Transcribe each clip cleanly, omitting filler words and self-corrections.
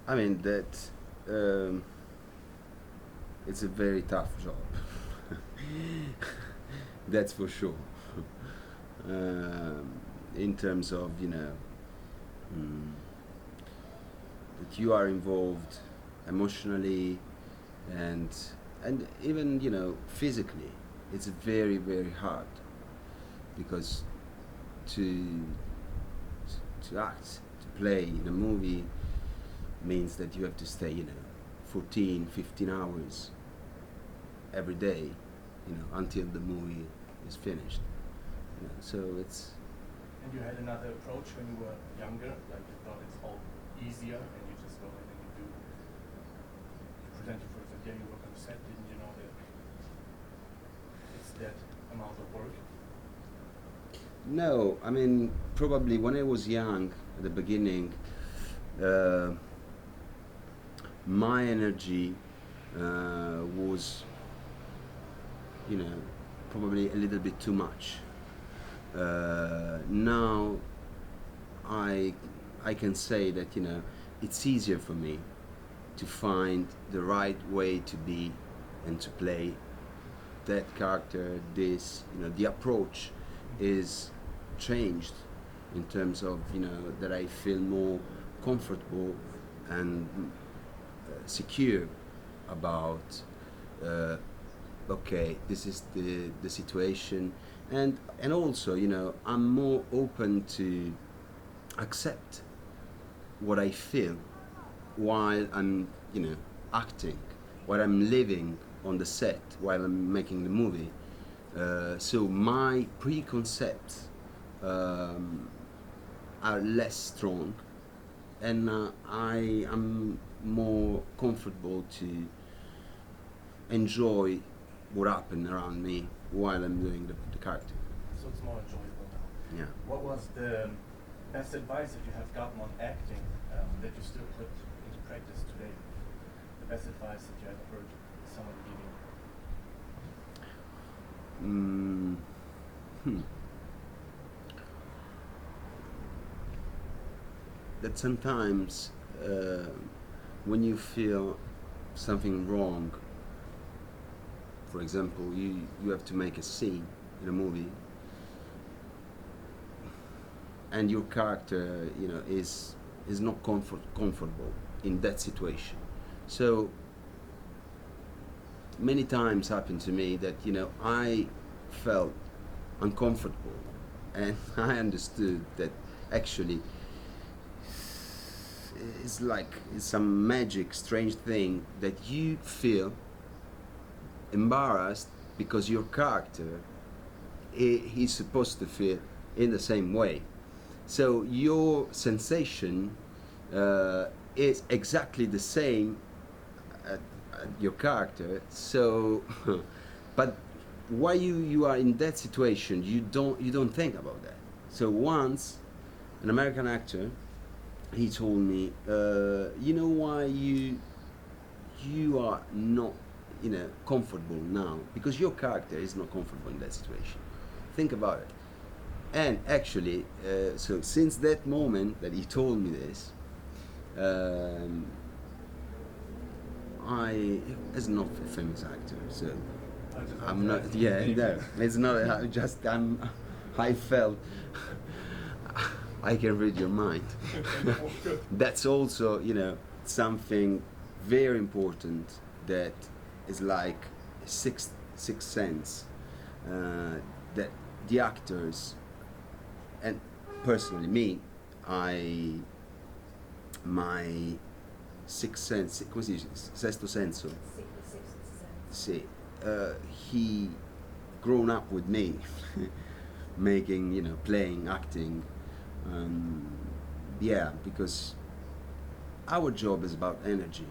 I mean that it's a very tough job. That's for sure. In terms of mm, that you are involved emotionally and even physically, it's very very hard because to to act, to play in a movie means that you have to stay 14, 15 hours every day, until the movie is finished. So it's And you had another approach when you were younger, like you thought it's all easier and you just go ahead and you presented for example, yeah, you work on the set, didn't you know that it's that amount of work? no, I mean probably when I was young at the beginning, uh, my energy was probably a little bit too much. Now I I can say that it's easier for me to find the right way to be and to play that character. This the approach is changed in terms of that I feel more comfortable and secure about okay, this is the situation, and also I'm more open to accept what I feel while I'm acting, while I'm living on the set, while I'm making the movie. So my preconcepts um, are less strong, and I am more comfortable to enjoy what happened around me while I'm doing the character. So it's more enjoyable now. Yeah. What was the best advice that you have gotten on acting that you still put into practice today? The best advice that you ever heard someone giving? That sometimes when you feel something wrong, for example, you have to make a scene in a movie, and your character, is not comfortable in that situation. So many times happened to me that I felt uncomfortable, and I understood that actually it's like it's some magic, strange thing that you feel embarrassed because your character he's supposed to feel in the same way. So your sensation is exactly the same at your character. So, but while you are in that situation, you don't think about that. So once an American actor, he told me, you know why you are not comfortable now, because your character is not comfortable in that situation. Think about it. And actually, so since that moment that he told me this, I is not a famous actor, so I'm not. Yeah, no, it's not. I felt I can read your mind. That's also something very important that is like sixth sense that the actors and personally me, my sixth sense, come si dice? Sesto senso. Sì, he grown up with me, making playing, acting. Yeah, because our job is about energy,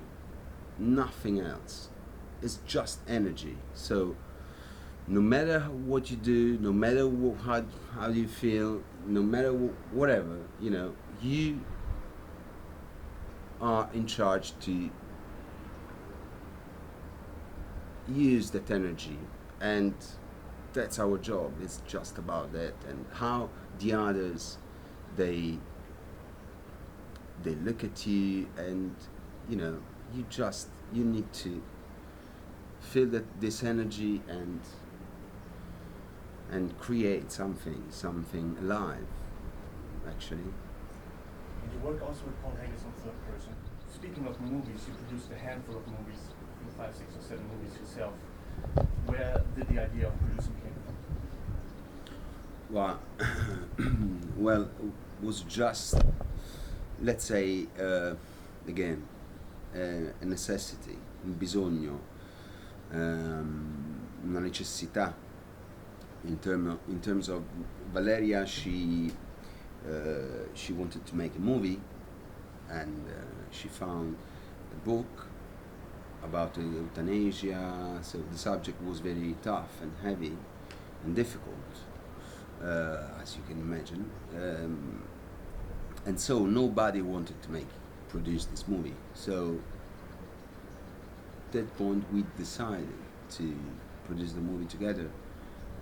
nothing else. It's just energy. So no matter what you do, no matter how you feel, no matter whatever, you are in charge to use that energy, and that's our job. It's just about that, and how the others they look at you, and you know, you need to feel this energy and create something alive, actually. And you work also with Paul Haggis on third person. Speaking of movies, you produced a handful of movies, I think 5, 6, or 7 movies yourself. Where did the idea of producing came from? Well, well, was just, let's say, again, a necessity, un bisogno, una necessità. In terms of Valeria, she wanted to make a movie, and she found a book about euthanasia. So the subject was very tough and heavy and difficult, as you can imagine, and so nobody wanted to produce this movie. So at that point we decided to produce the movie together,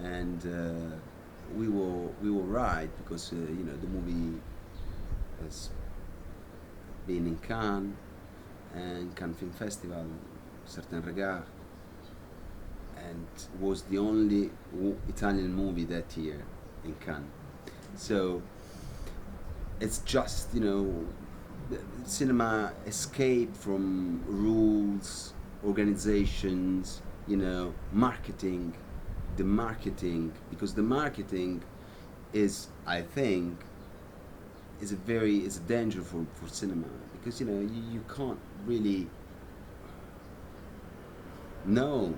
and we were right, because you know, the movie has been in Cannes and Cannes Film Festival, Certain Regard, and was the only Italian movie that year in Cannes. So it's just, you know, cinema escape from rules, organizations, you know, marketing, because the marketing is, I think, is a danger for cinema, because, you know, you can't really know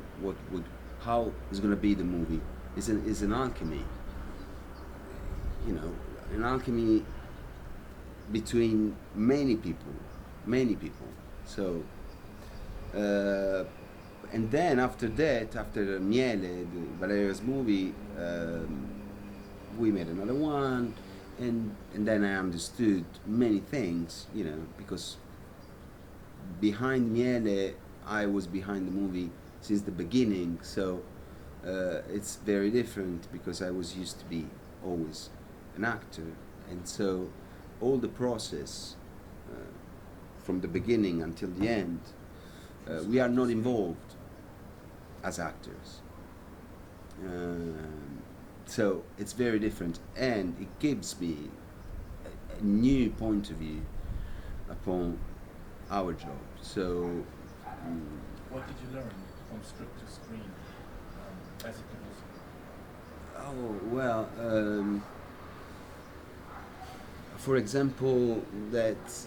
how is going to be the movie. Is an alchemy, you know, an alchemy between many people. So and then after Miele, Valeria's movie, we made another one, and then I understood many things, you know, because behind Miele, I was behind the movie since the beginning. So it's very different, because I was used to be always an actor, and so all the process from the beginning until the end, we are not involved as actors. So it's very different, and it gives me a new point of view upon our job. So what did you learn from script to screen as a producer? Oh, well, for example, that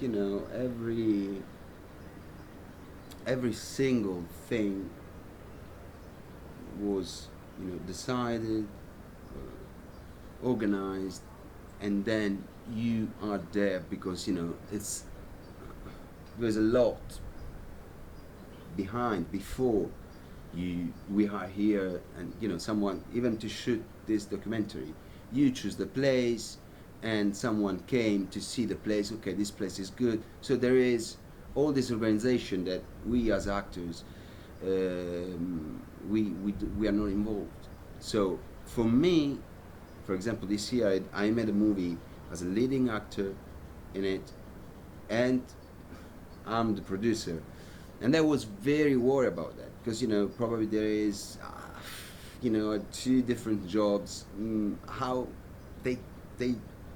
you know, every single thing was, you know, decided, organized, and then you are there because, you know, there's a lot before we are here, and, you know, someone, even to shoot this documentary, you choose the place, and someone came to see the place. Okay, this place is good. So there is all this organization that we as actors, we are not involved. So for me, for example, this year I made a movie as a leading actor in it, and I'm the producer, and I was very worried about that, because, you know, probably there is you know, 2 different jobs, how they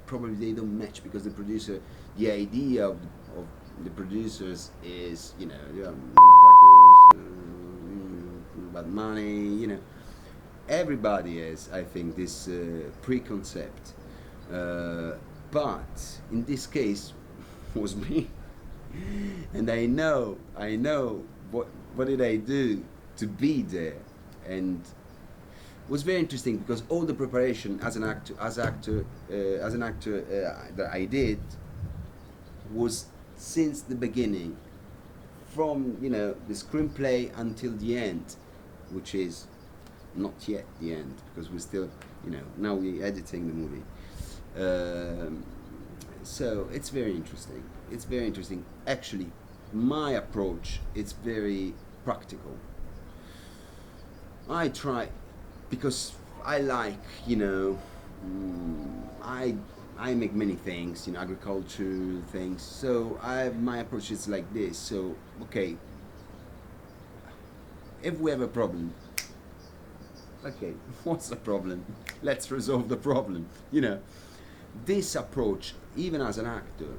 probably they don't match, because the producer, the idea of the producers is, you know, manufacturers, about money, you know, everybody has, I think, this preconcept, but in this case was me, and I know what did I do to be there, and it was very interesting, because all the preparation as an actor that I did was since the beginning, from, you know, the screenplay until the end, which is not yet the end, because we're still, you know, now we're editing the movie. So it's very interesting. Actually, my approach, it's very practical. I try, because I like, you know, I make many things, you know, agriculture things. So my approach is like this. So okay, if we have a problem, okay, what's the problem? Let's resolve the problem. You know, this approach, even as an actor,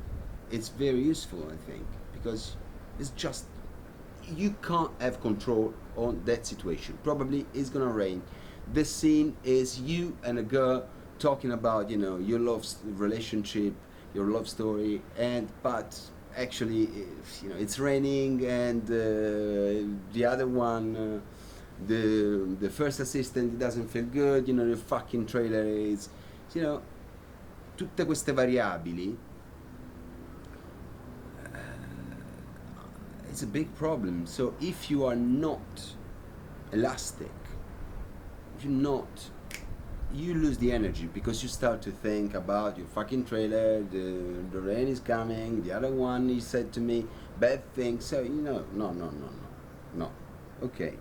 it's very useful, I think, because it's just you can't have control on that situation. Probably it's gonna rain. This scene is you and a girl talking about, you know, your relationship, your love story, and but actually, you know, it's raining, and the other one, the first assistant doesn't feel good. You know, the fucking trailer is, you know, tutte queste variabili. It's a big problem. So if you are not elastic, if you're not, you lose the energy because you start to think about your fucking trailer, the rain is coming, the other one he said to me bad things. So, you know, no. Okay,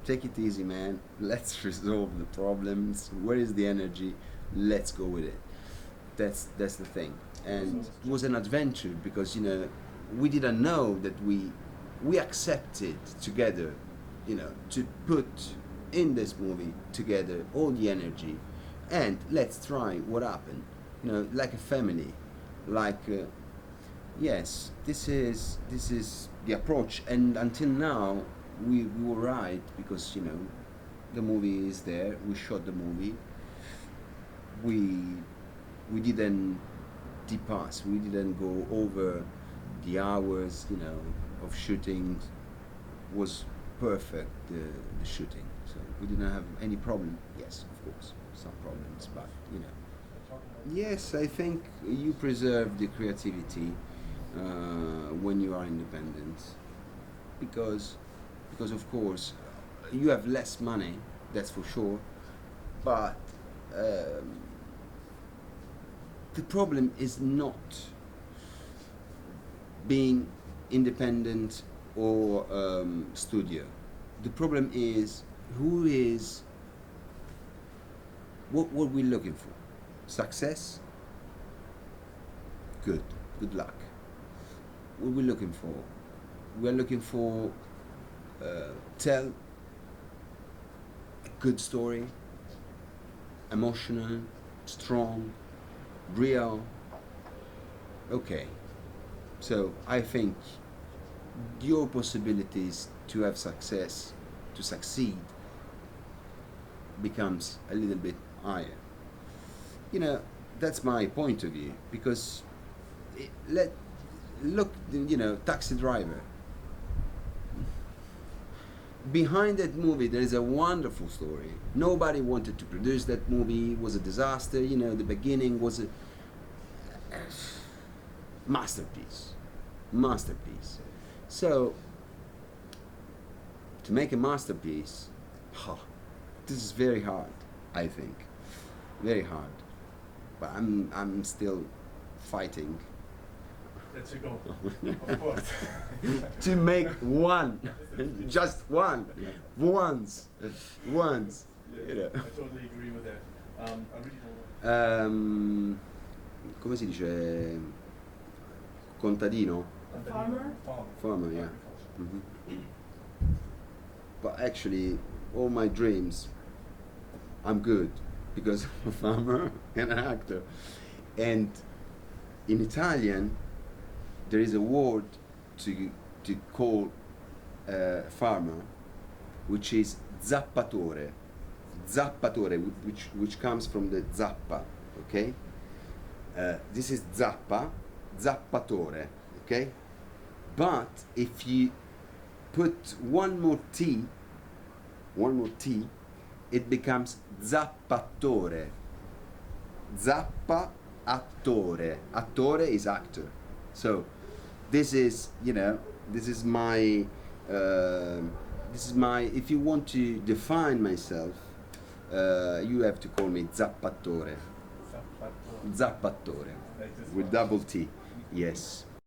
take it easy, man. Let's resolve the problems. Where is the energy? Let's go with it. That's the thing. And it was an adventure because, you know, we didn't know that we accepted together, you know, to put in this movie together all the energy, and let's try what happened, you know, like a family, like yes, this is the approach. And until now we were right, because, you know, the movie is there, we shot the movie, we didn't depass, we didn't go over the hours, you know, of shooting. Was perfect, the shooting, so we didn't have any problem. Yes, of course, some problems, but, you know, yes, I think you preserve the creativity when you are independent, because of course you have less money, that's for sure, but the problem is not being independent or studio. The problem is what we're looking for. Success? Good luck. What we're looking for? We're looking for tell a good story, emotional, strong, real. Okay. So I think your possibilities to have success, to succeed, becomes a little bit higher. You know, that's my point of view, because look, you know, Taxi Driver. Behind that movie there is a wonderful story. Nobody wanted to produce that movie, it was a disaster, you know, the beginning was a masterpiece. So to make a masterpiece, this is very hard, I think, very hard, but I'm still fighting. That's a goal, of course. To make one, just one, once, Yeah, you know. I totally agree with that. I really don't know. Come si dice? Contadino? Farmer, yeah. Mm-hmm. But actually, all my dreams, I'm good, because I'm a farmer and an actor. And in Italian, there is a word to call farmer, which is zappatore. Zappatore, which comes from the zappa, okay? This is zappa, zappatore, okay? But if you put one more T, it becomes zappatore. Zappa attore. Attore is actor. So this is, you know, this is my, if you want to define myself, you have to call me zappatore. Zappatore. With double T, yes.